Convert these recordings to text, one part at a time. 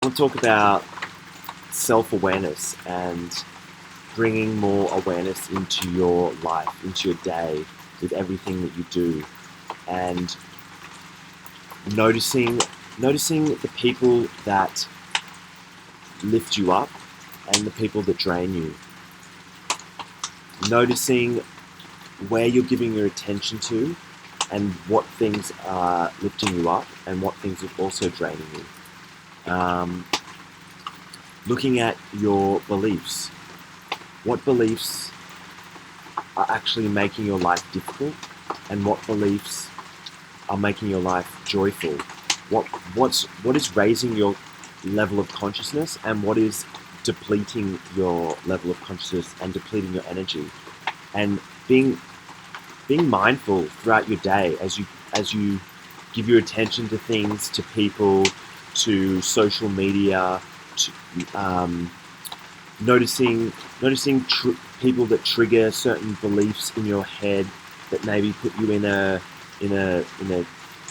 want to talk about self-awareness and bringing more awareness into your life, into your day, with everything that you do, and noticing the people that lift you up and the people that drain you. Noticing where you're giving your attention to and what things are lifting you up and what things are also draining you. Looking at your beliefs. What beliefs are actually making your life difficult and what beliefs are making your life joyful? What is raising your level of consciousness and what is depleting your level of consciousness and depleting your energy? And being mindful throughout your day as you give your attention to things, to people, to social media, to noticing people that trigger certain beliefs in your head that maybe put you in a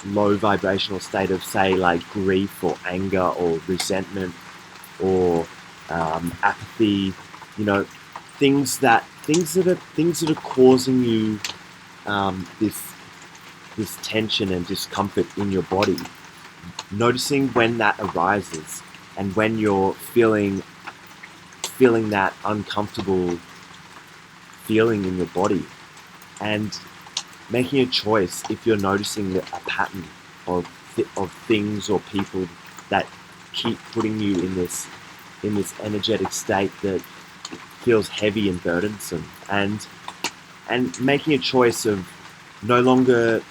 low vibrational state of, say, like grief or anger or resentment or apathy. You know, things that are causing you this tension and discomfort in your body. Noticing when that arises and when you're feeling that uncomfortable feeling in your body, and making a choice if you're noticing a pattern of things or people that keep putting you in this energetic state that feels heavy and burdensome, and making a choice of no longer,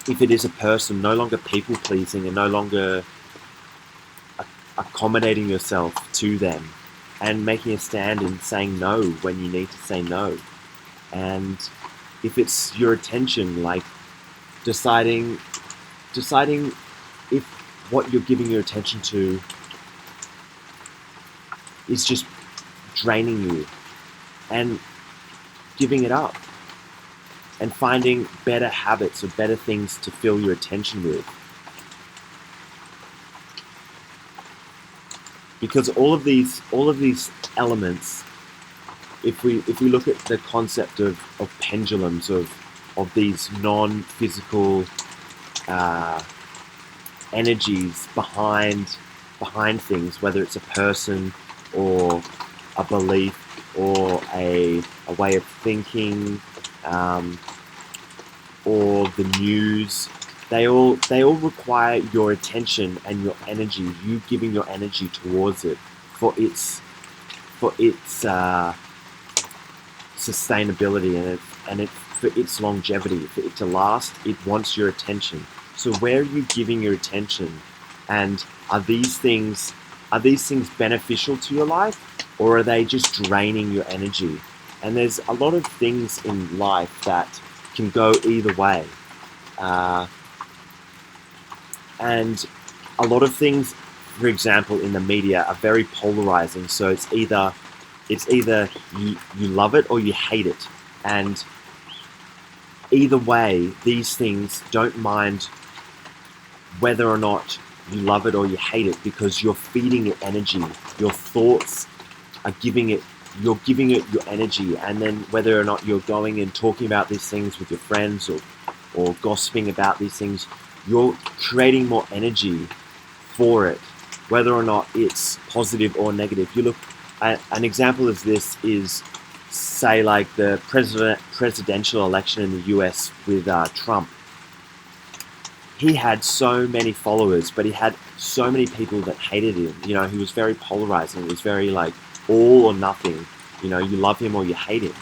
if it is a person, no longer people pleasing and no longer accommodating yourself to them, and making a stand and saying no when you need to say no. And if it's your attention, like deciding if what you're giving your attention to is just draining you, and giving it up and finding better habits or better things to fill your attention with. Because all of these elements, if we look at the concept of pendulums, of these non-physical energies behind things, whether it's a person or a belief or a way of thinking, or the news, they all require your attention and your energy, you giving your energy towards it for its sustainability and for its longevity, for it to last. It wants your attention. So where are you giving your attention? And are these things beneficial to your life, or are they just draining your energy? And there's a lot of things in life that can go either way. And a lot of things, for example, in the media are very polarizing. So it's either you love it or you hate it. And either way, these things don't mind whether or not you love it or you hate it, because you're feeding it energy. Your thoughts are you're giving it your energy. And then whether or not you're going and talking about these things with your friends or gossiping about these things, you're creating more energy for it, whether or not it's positive or negative. You look at an example of this is, say, like the presidential election in the US with Trump. He had so many followers, but he had so many people that hated him. You know, he was very polarizing. It was very like all or nothing. You know, you love him or you hate him.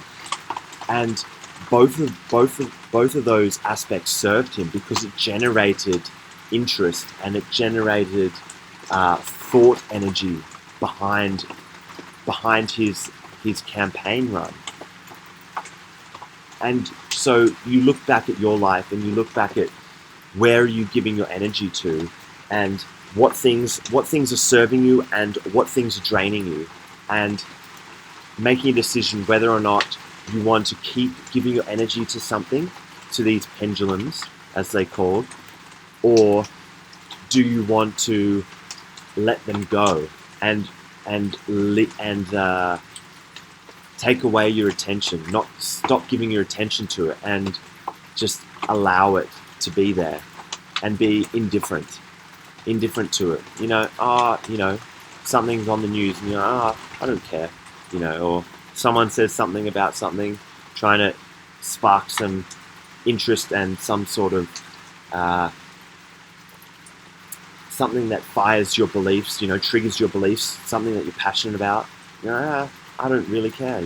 And both of those aspects served him, because it generated interest and it generated thought energy behind his campaign run. And so you look back at your life and you look back at where are you giving your energy to, and what things are serving you and what things are draining you, and making a decision whether or not you want to keep giving your energy to something, to these pendulums as they call, or do you want to let them go, and and take away your attention, not stop giving your attention to it, and just allow it to be there, and be indifferent to it. Something's on the news, and I don't care, or someone says something about something, trying to spark some interest and some sort of something that fires your beliefs, triggers your beliefs, something that you're passionate about. I don't really care.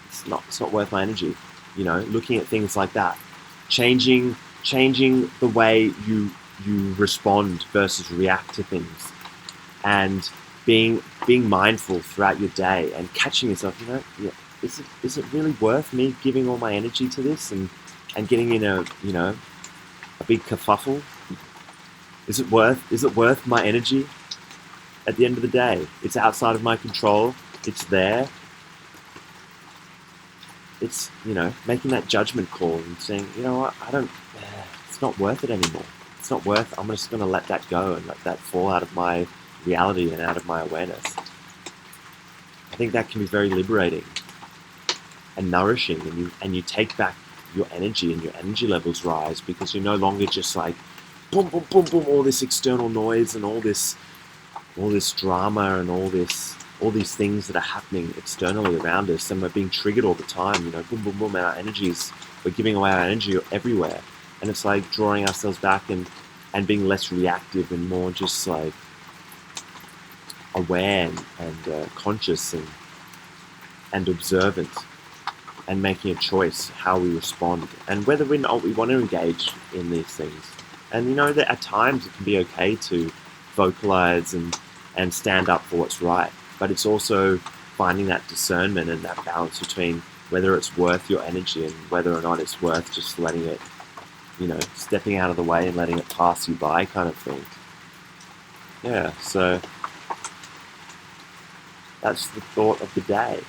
It's not worth my energy. Looking at things like that, changing the way you respond versus react to things, and being mindful throughout your day and catching yourself. Is it really worth me giving all my energy to this and getting in a big kerfuffle? Is it worth my energy? At the end of the day, it's outside of my control. It's there. It's making that judgment call and saying, what, it's not worth it anymore. It's not worth. I'm just going to let that go and let that fall out of my reality and out of my awareness. I think that can be very liberating and nourishing, and you take back your energy, and your energy levels rise, because you're no longer just like boom, boom, boom, boom, all this external noise and all this drama and all these things that are happening externally around us, and we're being triggered all the time. Boom, boom, boom, and our energies, we're giving away our energy everywhere, and it's like drawing ourselves back and being less reactive and more just like aware and conscious and observant, and making a choice how we respond and whether or not we want to engage in these things. And that at times it can be okay to vocalize and stand up for what's right, but it's also finding that discernment and that balance between whether it's worth your energy and whether or not it's worth just letting it, stepping out of the way and letting it pass you by, kind of thing. Yeah, so that's the thought of the day.